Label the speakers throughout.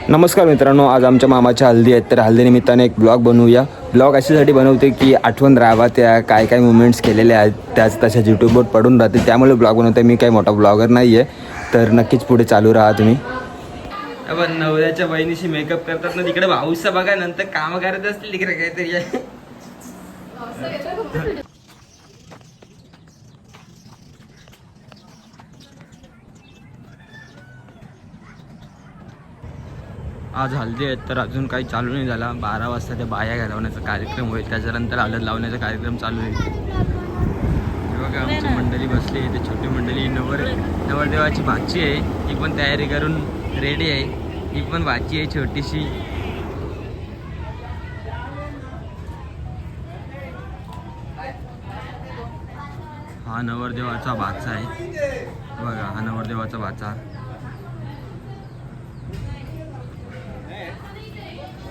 Speaker 1: नमस्कार मित्रांनो, आज आमच्या मामाच्या हल्दी आहेत तर हल्दीनिमित्ताने एक ब्लॉग बनवूया. ब्लॉग अशासाठी बनवते की आठवण राहावा, त्या काय काय मुवमेंट्स केलेले आहेत त्याच तशाच यूट्यूबवर पडून राहते, त्यामुळे ब्लॉग बनवते. मी काही मोठा ब्लॉगर नाही आहे, तर नक्कीच पुढे चालू राहा तुम्ही.
Speaker 2: आपण नवऱ्याच्या बहिणीशी मेकअप करतात ना, तिकडे भाऊसा बघा, नंतर काम करत असतील तिकडे काहीतरी. आज हल्दी आहेत तर अजून काही चालू नाही झाला. 12 वाजता ते बाया घालवण्याचा कार्यक्रम होईल, त्याच्यानंतर हळद लावण्याचा कार्यक्रम चालू होईल. बघा आमची मंडळी बसली आहे, ते छोटी मंडळी. नवरदेवाची भाची आहे, ही पण तयारी करून रेडी आहे. ही पण भाची आहे छोटीशी. हा नवरदेवाचा भाचा आहे बघा, हा नवरदेवाचा भाचा.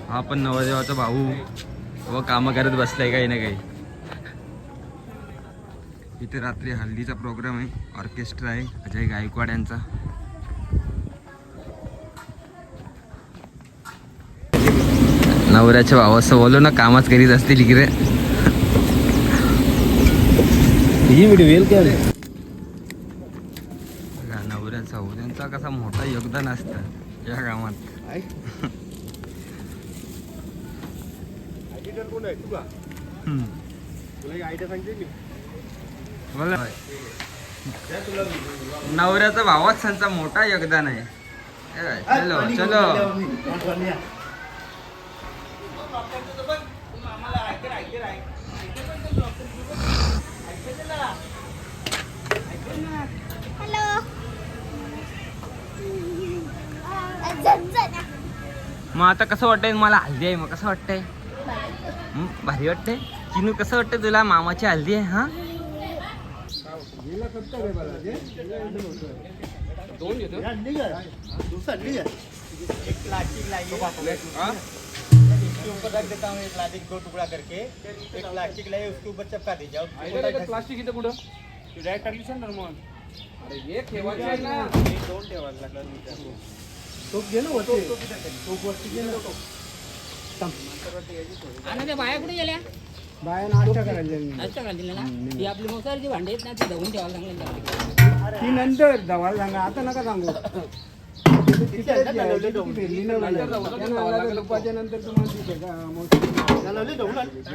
Speaker 2: हा पण नवरदेवाचा भाऊ व कामं करत बसलाय काही ना काही. इथे रात्री हल्दीचा प्रोग्राम आहे, ऑर्केस्ट्रा आहे अजय गायकवाड यांचा. नवऱ्याच्या भावाचं बोलू ना, कामच करीत असतील इकडे.
Speaker 1: ही व्हिडिओ येईल का?
Speaker 2: नवऱ्याचा भाऊ त्यांचा कसा मोठा योगदान असतं या कामात. नवऱ्याचा भावाच त्यांचा मोठा योगदान आहे. चलो चलो. मग आता कसं वाटतंय मला? हल्दी आहे, मग कसं वाटतंय? भारी वाटतंय. चिनू कसं वाटतंय तुला? मामाची हल्दी आहे. हा
Speaker 3: देता हूँ, एक प्लास्टिक 2 टुकड़ा करके एक प्लास्टिक लाए, उसके ऊपर चिपका दीजिए.
Speaker 4: प्लास्टिक इथं कुठं डायरेक्ट टाकली ना मग. अरे हे ठेवायचं आहे ना,
Speaker 3: हे 2 ठेवायला लागला.
Speaker 4: तो घे ना वरती. तो वरती घे ना.
Speaker 5: आणि त्या बाया कुठे गेल्या?
Speaker 4: बाया नाश्ता करायला
Speaker 5: नाश्ता करायला दिला ना. ती आपली मोसारची भांडी आहेत ना, ती धुवून ठेवायला सांगितलं.
Speaker 4: ती नंतर धवायला सांगा, आता नका सांगू.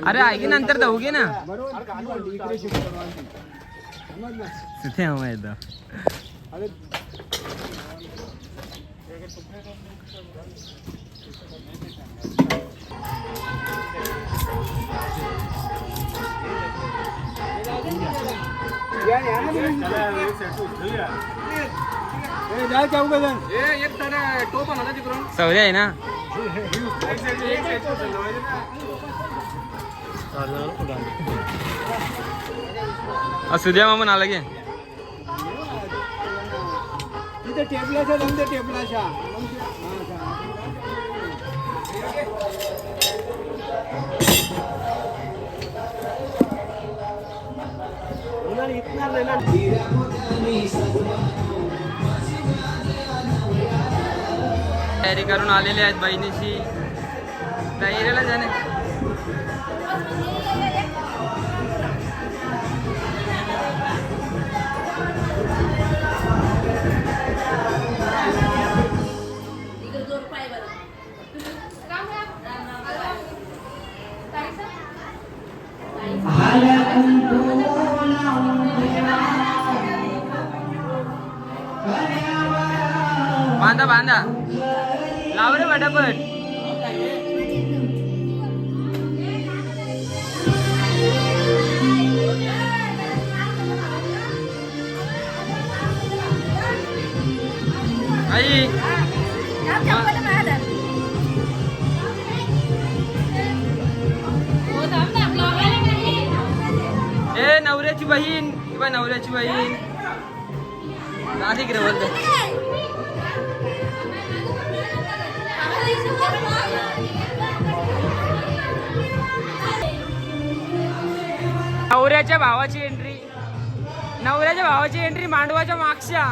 Speaker 2: अरे ऐक नंतर जाऊ घे ना. तिथे
Speaker 4: अरे
Speaker 2: सवय आहे ना. सुद्या मामन आला गे.
Speaker 4: तिथे टेबलाच्या जमते टेबलाच्या.
Speaker 2: तयारी करून आलेले आहेत बहिणीची. तयारीला जाणे. बांधा बांधा लाव रे पटापट. आई ए नवऱ्याची बहीण किंवा नवऱ्याची बहीण अधिक रे बोलते. नवऱ्याच्या भावाची एंट्री. नवऱ्याच्या भावाची एंट्री मांडवाच्या मागच्या.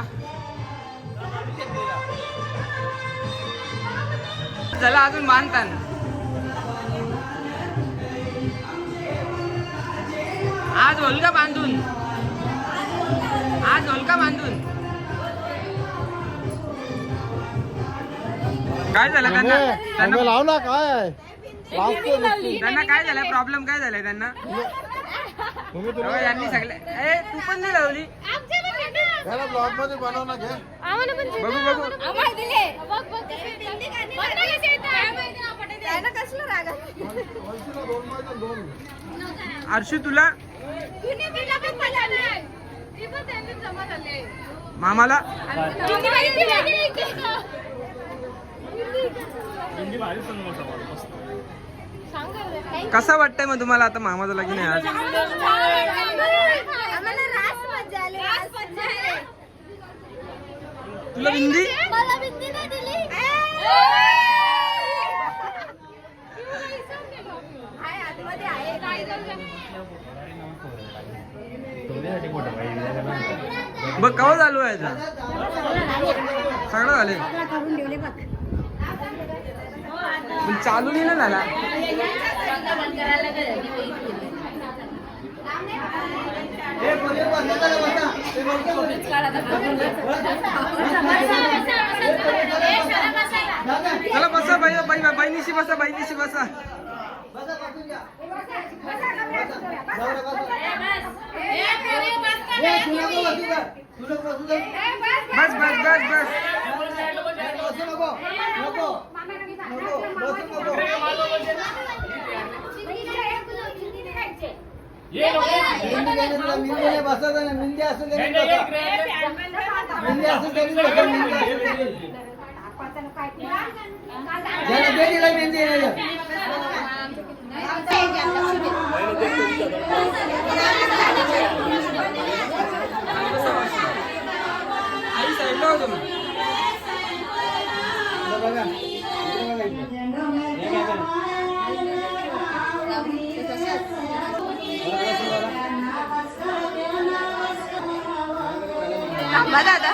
Speaker 2: चला अजून बांधतान. आज होलका बांधून. काय झालं त्यांना
Speaker 3: लाव ना काय
Speaker 2: त्यांना काय झालं प्रॉब्लेम काय झालाय त्यांना यांनी सगळे तू पण नाही लावली
Speaker 3: ब्लॉग मध्ये बनव ना घे
Speaker 2: बघू अर्शू तुला मामाला कसा वाटतंय मग तुम्हाला आता मामाचं लगीन आहे आज तुला बिंदी बघ कवा चालू आहे सगळं झाले चालू नाही ना झाला चला बसा बहिणीशी बसा आई साईडला होतो
Speaker 6: दादा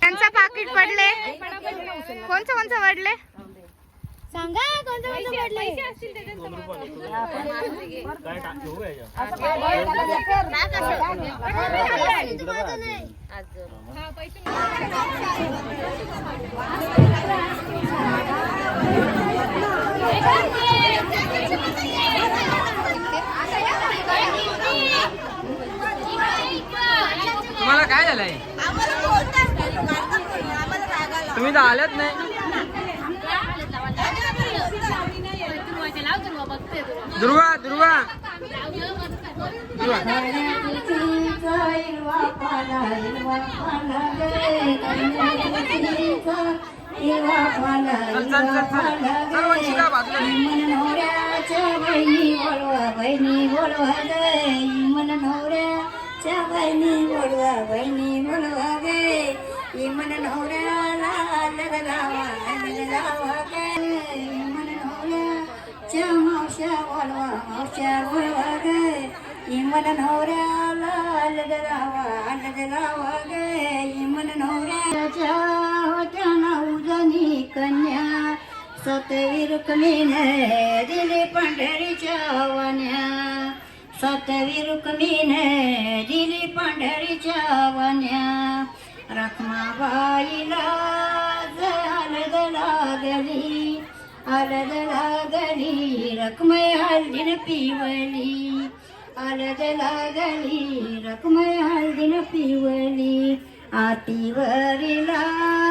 Speaker 6: त्यांचा पाकिट पडले. कोणचं पडले सांगा. कोणतं पडले?
Speaker 2: तुम्हाला काय झालंय? तुम्ही तर आल्यात नाही. दुर्वा
Speaker 7: बहिणी बोलवा गे मन नवऱ्याला लगलावा गे मन नवऱ्याच्या मावश्या बोलवा गे मन नवऱ्याला लगलावा गे मन नवऱ्याच्या होत्या उजनी कन्या सतवी रुक्मिणी दिली पंढरीच्या वाण्या सतवी रुक्मिणी दिली पंढरीच्या वाण्या रखमाबाईला हलद लागली रखमै हळदीन पिवली हलद लागली रखमै हळदीन पिवली आतीवरीला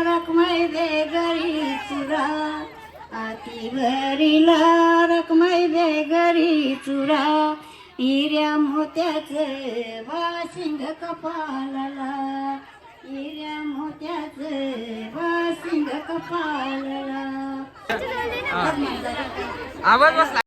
Speaker 7: रखमै बेगरी चुरा आतीवरीला रखमै बेगरी चुरा हिऱ्या मोत्याचं वाशिंग कपाळाला हिऱ्या मोत्याचं वाशिंग कपाळाला
Speaker 2: आवाज बसला.